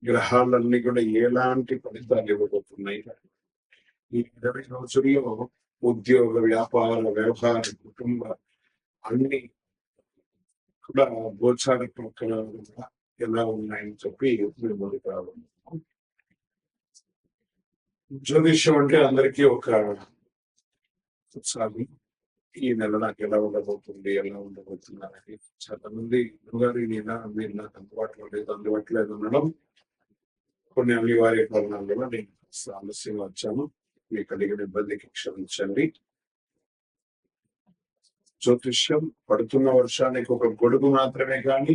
గ్రహాలన్నీ కూడా ఎలాంటి ఫలితాలు ఇవ్వబోతున్నాయి. ఈ 20 రోజుల్లో ఉద్యోగ, వ్యాపార, వ్యవహార, కుటుంబ అన్ని కూడా గోచార ప్రకారంగా ఎలా ఉన్నాయని చెప్పి మేము ముందుకు రావాలి. జ్యోతిష్యం అంటే అందరికీ ఒక ఉత్సాహం. ఈ నెల నాకు ఎలా ఉండబోతుంది, ఎలా ఉండబోతుంది అనేది చాలా మంది గారు మీరు నాకు అందుబాటులో లేదు అనడం కొన్ని అనివార్య కారణాల వల్ల నేను ఆలస్యంగా వచ్చాను. మీకు కలిగిన ఇబ్బందికి క్షమించండి. జ్యోతిష్యం పడుతున్న వర్షానికి ఒక గొడుగు మాత్రమే కానీ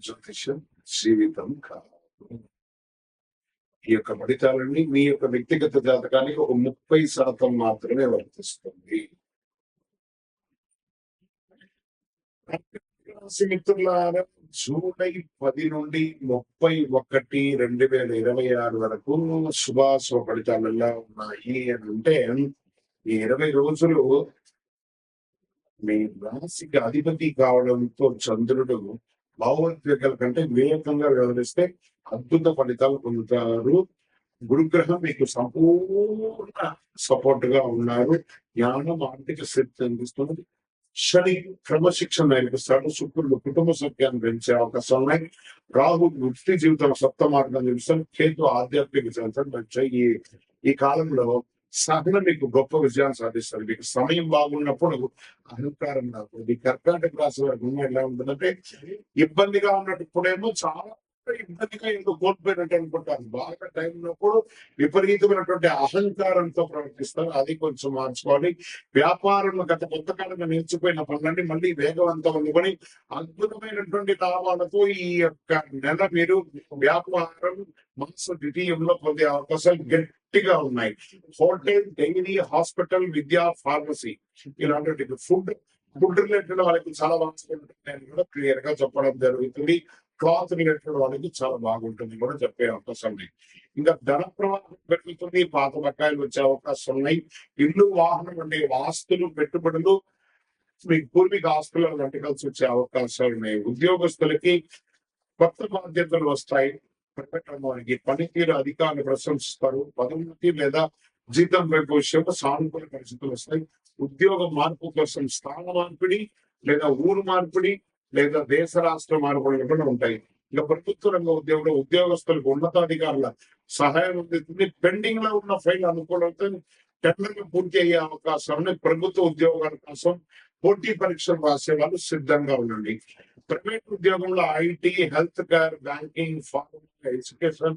జ్యోతిష్యం జీవితం కాదు. ఈ యొక్క ఫలితాలన్నీ మీ యొక్క వ్యక్తిగత జాతకానికి ఒక 30% మాత్రమే వర్తిస్తుంది. మిత్రులారా, జూలై 10 నుండి 31, 2026 వరకు శుభాశుభ ఫలితాలు ఎలా ఉన్నాయి అని అంటే, ఈ 20 రోజులు మీ రాశికి అధిపతి కావడంతో చంద్రుడు భావోద్వేగాల కంటే వేగంగా వ్యవహరిస్తే అద్భుత ఫలితాలు పొందుతారు. గురుగ్రహం మీకు సంపూర్ణ సపోర్ట్ గా ఉన్నారు. జ్ఞానం, ఆర్థిక శక్తి అందిస్తుంది. శని క్రమశిక్షణ నేర్పిస్తాడు. శుక్రుడు కుటుంబ సౌఖ్యాన్ని పెంచే అవకాశం ఉన్నాయి. రాహు వృత్తి జీవితం సప్త మార్గం చూపిస్తాడు. కేతు ఆధ్యాత్మిక జీవితం. ఈ కాలంలో సహనం మీకు గొప్ప విజయాన్ని సాధిస్తారు. మీకు సమయం బాగున్నప్పుడు అహంకారం రాదు. ఈ కర్కాటక రాశి వారికి ఎలా ఉంటుందంటే, ఇబ్బందిగా ఉన్నప్పుడేమో చాలా ఇబ్బందిగా ఏదో కోల్పోయినట్టు అనుకుంటారు. బాగా టైం ఉన్నప్పుడు విపరీతమైనటువంటి అహంకారంతో ప్రవర్తిస్తారు. అది కొంచెం మార్చుకోవాలి. వ్యాపారంలో గత కొంతకాలంగా నిలిచిపోయిన పనులన్నీ మళ్ళీ వేగవంతం అనుకొని అద్భుతమైనటువంటి లాభాలతో ఈ యొక్క నెల మీరు వ్యాపారం మాస ద్వితీయంలో పొందే అవకాశాలు గట్టిగా ఉన్నాయి. హోటల్, డైరీ, హాస్పిటల్, విద్య, ఫార్మసీ ఇలాంటి ఫుడ్ రిలేటెడ్ వాళ్ళకి చాలా బాగుంటుంది కూడా క్లియర్ గా చెప్పడం జరుగుతుంది. క్లాత్ రిలేటెడ్ వాళ్ళకి చాలా బాగుంటుంది కూడా చెప్పే అవకాశం ఉంది. ఇంకా ధన ప్రవాహం పెరుగుతుంది. పాత బకాయిలు వచ్చే అవకాశం ఉన్నాయి. ఇల్లు, వాహనం అంటే ఆస్తులు, పెట్టుబడులు, మీకు పూర్వీక ఆస్తుల వంటి కలిసి వచ్చే అవకాశాలు ఉన్నాయి. ఉద్యోగస్తులకి కొత్త బాధ్యతలు వస్తాయి. ప్రైవేట్ రంగానికి పనితీరు అధికారులు ప్రశంసిస్తారు. పదోన్నతి లేదా జీతం పెంపు విషయంలో సానుకూల పరిస్థితులు వస్తాయి. ఉద్యోగ మార్పు కోసం స్థాన మార్పిడి లేదా ఊరు మార్పిడి లేదా దేశ రాష్ట్ర మార్పులు కూడా ఉంటాయి. ఇక ప్రభుత్వ రంగ ఉద్యోగస్తులకు ఉన్నతాధికారుల సహాయం అందుతుంది. పెండింగ్ లో ఉన్న ఫైల్ అనుకూలంతో టెండర్లు పూర్తి అయ్యే అవకాశాలను ప్రభుత్వ ఉద్యోగాల కోసం పోటీ పరీక్షలు రాసే వాళ్ళు సిద్ధంగా ఉండండి. ప్రైవేట్ ఉద్యోగంలో IT, health care, banking, pharma, education,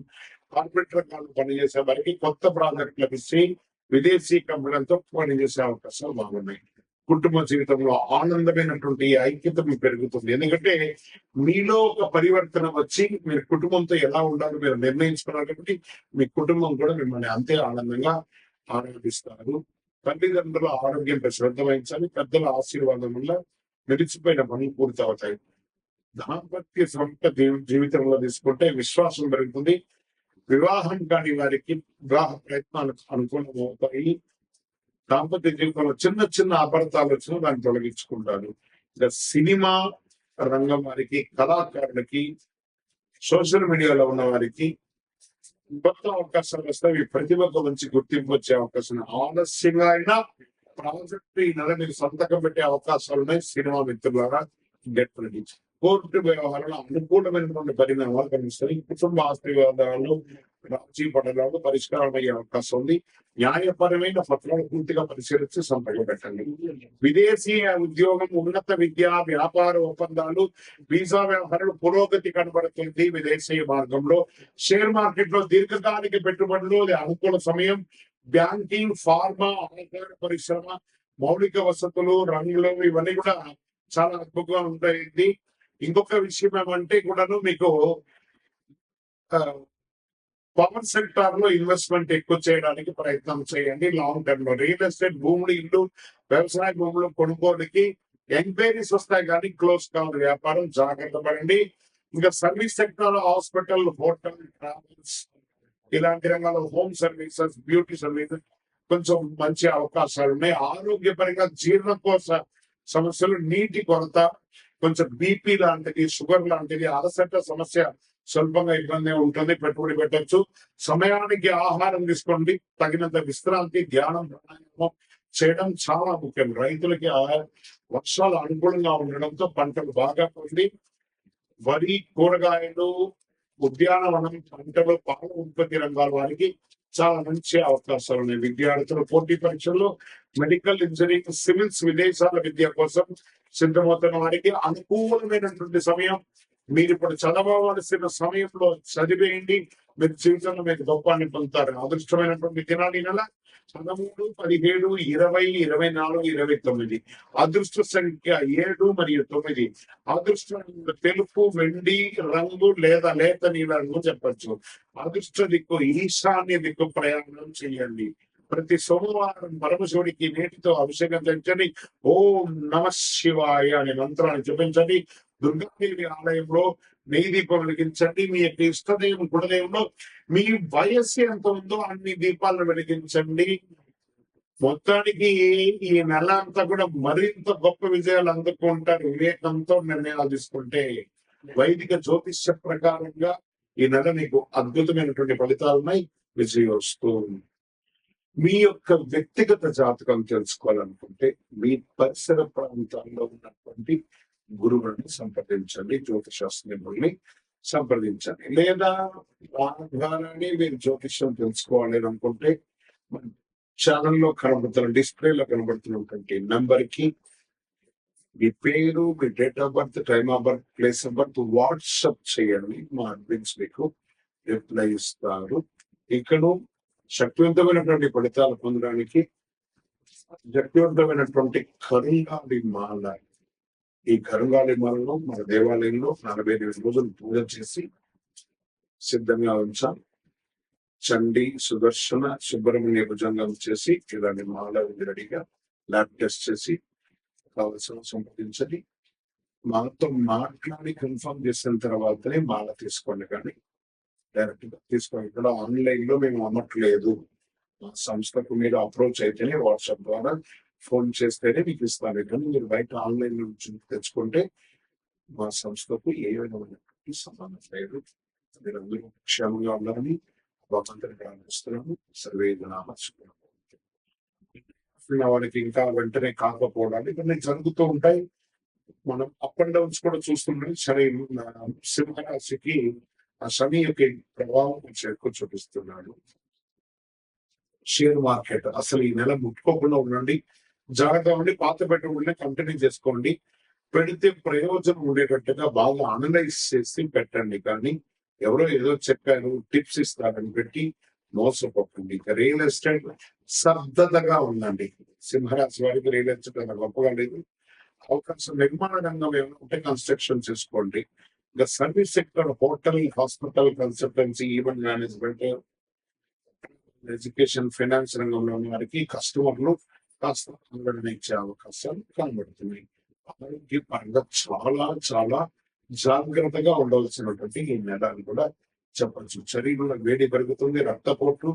corporate రంగాల్లో పనిచేసే వారికి కొత్త ప్రాజెక్టులు లభిస్తే విదేశీ కంపెనీలతో పనిచేసే అవకాశాలు బాగున్నాయి. కుటుంబ జీవితంలో ఆనందమైనటువంటి ఐక్యత మీకు పెరుగుతుంది. ఎందుకంటే మీలో ఒక పరివర్తన వచ్చి మీరు కుటుంబంతో ఎలా ఉండాలో మీరు నిర్ణయించుకున్నారు కాబట్టి మీ కుటుంబం కూడా మిమ్మల్ని అంతే ఆనందంగా ఆనందిస్తారు. తల్లిదండ్రుల ఆరోగ్యంపై శ్రద్ధ వహించాలి. పెద్దల ఆశీర్వాదం వల్ల నిలిచిపోయిన పనులు పూర్తి అవుతాయి. దాంపత్య సంస్థ జీవితంలో తీసుకుంటే విశ్వాసం పెరుగుతుంది. వివాహం కాని వారికి వివాహ ప్రయత్నాలు అనుకూలమవుతాయి. దాంపత్య జీవితంలో చిన్న చిన్న అపార్థాలు వచ్చినా దాన్ని తొలగించుకుంటారు. ఇక సినిమా రంగం వారికి, కళాకారులకి, సోషల్ మీడియాలో ఉన్న వారికి కొత్త అవకాశాలు వస్తాయి. ప్రతిభకు మంచి గుర్తింపు వచ్చే అవకాశం. ఆలస్యంగా అయినా ప్రాజెక్టు ఈ నెల మీరు సంతకం పెట్టే అవకాశాలు ఉన్నాయి. సినిమా మిత్రులారా, గెట్ రెడీ. కోర్టు వ్యవహారాలు అనుకూలమైనటువంటి పరిణామాలు కనిపిస్తాయి. కుటుంబ ఆస్తి వివాదాలు, రాజీ పడడాలు పరిష్కారం అయ్యే అవకాశం ఉంది. న్యాయపరమైన పత్రాలు పూర్తిగా పరిశీలించి సంతకం పెట్టండి. విదేశీ ఉద్యోగం, ఉన్నత విద్య, వ్యాపార ఒప్పందాలు, వీసా వ్యవహారాలు పురోగతి కనబడుతుంది. విదేశీ మార్గంలో షేర్ మార్కెట్ లో దీర్ఘకాలిక పెట్టుబడులు అనుకూల సమయం. బ్యాంకింగ్, ఫార్మా, ఆహార పరిశ్రమ, మౌలిక వసతులు రంగులు ఇవన్నీ కూడా చాలా అద్భుతంగా ఉంటాయి. ఇంకొక విషయం ఏమంటే కూడాను మీకు పవర్ సెక్టార్ లో ఇన్వెస్ట్మెంట్ ఎక్కువ చేయడానికి ప్రయత్నం చేయండి. లాంగ్ టర్మ్ లో రియల్ ఎస్టేట్, భూములు, ఇల్లు, వ్యవసాయ భూములు కొనుగోలుకి ఎంక్వైరీస్ వస్తాయి కానీ క్లోజ్ కావాలి. వ్యాపారం జాగ్రత్త పడండి. ఇంకా service sector, hospital, hotel, travels ఇలాంటి రంగాల్లో, హోమ్ సర్వీసెస్, బ్యూటీ సర్వీసెస్ కొంచెం మంచి అవకాశాలు ఉన్నాయి. ఆరోగ్యపరంగా జీర్ణకోశ సమస్యలు, నీటి కొరత, కొంచెం బీపీ లాంటిది, షుగర్ లాంటిది, అలసట సమస్య స్వల్పంగా ఇబ్బంది ఉంటుంది, పెట్టుబడి పెట్టచ్చు. సమయానికి ఆహారం తీసుకోండి, తగినంత విశ్రాంతి, ధ్యానం, ప్రాణాయామం చేయడం చాలా ముఖ్యం. రైతులకి వర్షాలు అనుకూలంగా ఉండడంతో పంటలు బాగా పండి వరి, కూరగాయలు, ఉద్యానవనం పంటలు, పాల ఉత్పత్తి రంగాల వారికి చాలా మంచి అవకాశాలు ఉన్నాయి. విద్యార్థులు పోటీ పరీక్షల్లో మెడికల్, ఇంజనీరింగ్, సివిల్స్, విదేశాల విద్య కోసం సిద్ధమవుతున్న వారికి అనుకూలమైనటువంటి సమయం. మీరు ఇప్పుడు చదవవలసిన సమయంలో చదివేయండి, మీరు జీవితంలో మీకు గొప్పని పొందుతారు. అదృష్టమైనటువంటి దినాలు ఈ నెల 13, 17, 20, 24, 29. అదృష్ట సంఖ్య 7 మరియు 9. అదృష్టం తెలుపు, వెండి రంగు లేదా లేత నీల రంగు చెప్పచ్చు. అదృష్ట దిక్కు ఈశాన్య దిక్కు ప్రయాణం చేయండి. ప్రతి సోమవారం పరమశివుడికి నేటితో అభిషేకం చేయించండి. ఓం నమ శివాయ అనే మంత్రాన్ని జపించండి. దుర్గాదేవి ఆలయంలో నెయ్యి దీపం వెలిగించండి. మీ యొక్క ఇష్టదైవం కులదైవంలో మీ వయస్సు ఎంత ఉందో అన్ని దీపాలను వెలిగించండి. మొత్తానికి ఈ నెల అంతా కూడా మరింత గొప్ప విజయాలు అందుకుంటారు వివేకంతో నిర్ణయాలు తీసుకుంటే. వైదిక జ్యోతిష్య ప్రకారంగా ఈ నెల మీకు అద్భుతమైనటువంటి ఫలితాలు ఉన్నాయి. విజయోస్తు. మీ యొక్క వ్యక్తిగత జాతకం తెలుసుకోవాలనుకుంటే మీ పరిసర ప్రాంతాల్లో ఉన్నటువంటి గురువులను సంప్రదించండి, జ్యోతిషాస్త్రుల్ని సంప్రదించండి. లేదా ద్వారానే మీరు జ్యోతిష్యం తెలుసుకోవాలి అనుకుంటే ఛానల్లో కనబడుతున్న డిస్ప్లేలో కనబడుతున్నటువంటి నెంబర్ కి మీ పేరు, మీ date of birth, time of birth, place of birth WhatsApp చేయండి. మా అడ్మిన్స్ మీకు రిప్లై ఇస్తారు. ఇక్కడ శక్తివంతమైనటువంటి ఫలితాలు పొందడానికి శక్తివంతమైనటువంటి కరుంగాలి మాల, ఈ కరుంగాలి మాలను మన దేవాలయంలో 48 రోజులు పూజ చేసి సిద్ధంగా ఉంచాం. చండి, సుదర్శన, సుబ్రహ్మణ్య భుజంగం చేసి ఇలాంటి మాల రెడీగా ల్యాబ్ టెస్ట్ చేసి కావలసిన సంప్రదించండి. మాతో మాట్లాడి కన్ఫర్మ్ చేసిన తర్వాతనే మాల తీసుకోండి, కానీ డైరెక్ట్ గా తీసుకోండి. ఇక్కడ ఆన్లైన్ లో మేము అమ్మట్లేదు. మా సంస్థకు మీరు అప్రోచ్ అయితేనే, వాట్సాప్ ద్వారా ఫోన్ చేస్తేనే మీకు ఇస్తాను. కానీ మీరు బయట ఆన్లైన్ నుంచి తెచ్చుకుంటే మా సంస్థకు ఏ విధమైనటువంటి సంబంధం లేదు. మీరందరూ క్షేమంగా ఉండాలని భగవంతుని ప్రార్థిస్తున్నాము. సర్వే జనాభ వాళ్ళకి ఇంకా వెంటనే కాకపోవడానికి ఇవన్నీ జరుగుతూ ఉంటాయి. మనం అప్ అండ్ డౌన్స్ కూడా చూస్తున్నాం. శని, సింహరాశికి ఆ శని యొక్క ప్రభావం కొంచెం ఎక్కువ చూపిస్తున్నాడు. షేర్ మార్కెట్ అసలు ఈ నెల ముట్టుకోకుండా ఉండండి, జాగ్రత్త ఉండి పాత పెట్టుబడిని కంటిన్యూ చేసుకోండి. పెడితే ప్రయోజనం ఉండేటట్టుగా బాగా అనలైజ్ చేసి పెట్టండి. కానీ ఎవరో ఏదో చెప్పారు, టిప్స్ ఇస్తారని పెట్టి మోసపోకండి. ఇక రియల్ ఎస్టేట్ స్తబ్దతగా ఉందండి. సింహరాశి వారికి రియల్ ఎస్టేట్ అంత గొప్పగా లేదు. అవకాశం నిర్మాణ రంగం ఏమైనా ఉంటే కన్స్ట్రక్షన్ చేసుకోండి. ఇంకా service sector, hotel, hospital, consultancy, event management, education, finance రంగంలో ఉన్న వారికి కస్టమర్లు కాస్త ఆందోళన ఇచ్చే అవకాశాలు కనబడుతున్నాయి. ఆరోగ్యపరంగా చాలా చాలా జాగ్రత్తగా ఉండవలసినటువంటి ఈ నెలని కూడా చెప్పచ్చు. శరీరంలో వేడి పెరుగుతుంది, రక్తపోటు,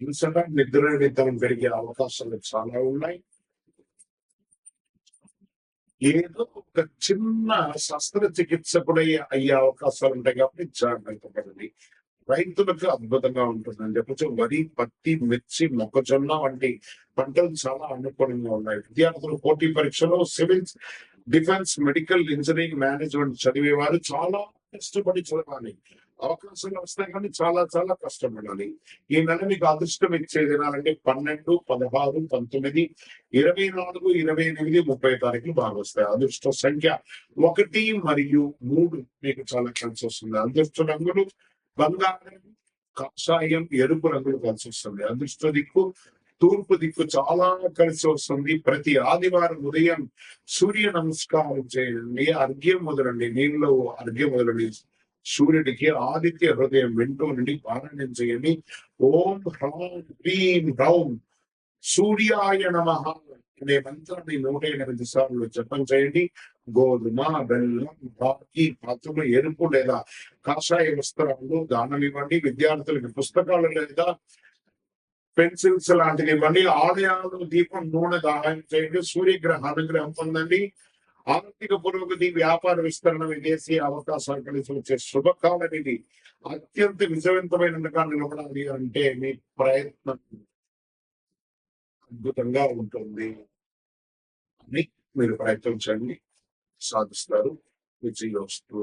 హింసట, నిద్రనితనం పెరిగే అవకాశాలు చాలా ఉన్నాయి. ఏదో ఒక చిన్న శస్త్రచికిత్స కూడా అయ్యే అవకాశాలు ఉంటాయి కాబట్టి జాగ్రత్త పడండి. రైతులకు అద్భుతంగా ఉంటుందని చెప్పచ్చు. వరి, పత్తి, మిర్చి, మొక్కజొన్న వంటి పంటలు చాలా అనుకూలంగా ఉన్నాయి. విద్యార్థులు పోటీ పరీక్షలో civils, defence, medical, engineering, management చదివేవారు చాలా కష్టపడి చదవాలి. అవకాశాలు వస్తాయి కానీ చాలా చాలా కష్టపడాలి. ఈ నెల మీకు అదృష్టం ఇచ్చే దినాలంటే 12, 16, 19, 24, 28, 30 తారీఖులు బాగా వస్తాయి. అదృష్ట సంఖ్య 1 మరియు 3 మీకు చాలా కలిసి వస్తుంది. అదృష్ట రంగులు బంగారం, కాషాయం, ఎరుపు రంగులు కలిసి వస్తుంది. అదృష్ట దిక్కు తూర్పు దిక్కు చాలా కలిసి వస్తుంది. ప్రతి ఆదివారం ఉదయం సూర్య నమస్కారం చేయండి, అర్ఘ్యం మొదలండి, నీళ్ళు అర్ఘ్యం మొదలండి. సూర్యుడికి ఆదిత్య హృదయం వింటూ నుండి పారాయణం చేయండి. ఓం హ్రాం హ్రీం హ్రౌం సూర్యాయ నమః అనే మంత్రాన్ని 108 సార్లు జపం చేయండి. గోధుమ, బెల్లం, బాకి, పాత్రలు, ఎరుపు లేదా కాషాయ వస్త్రాలు దానం ఇవ్వండి. విద్యార్థులకు పుస్తకాలు లేదా పెన్సిల్స్ లాంటివి ఇవ్వండి. ఆలయాలు దీపం, నూనె దానం చేయండి. సూర్యగ్రహ అనుగ్రహం పొందండి. ఆర్థిక పురోగతి, వ్యాపార విస్తరణ, విదేశీ అవకాశాలు కలిసి వచ్చే శుభకాలం ఇది. అత్యంత విజయవంతమైనగా నిలబడాలి అంటే మీ ప్రయత్నం అద్భుతంగా ఉంటుంది అని మీరు ప్రయత్నించండి, సాధిస్తారు. విజయోస్తు.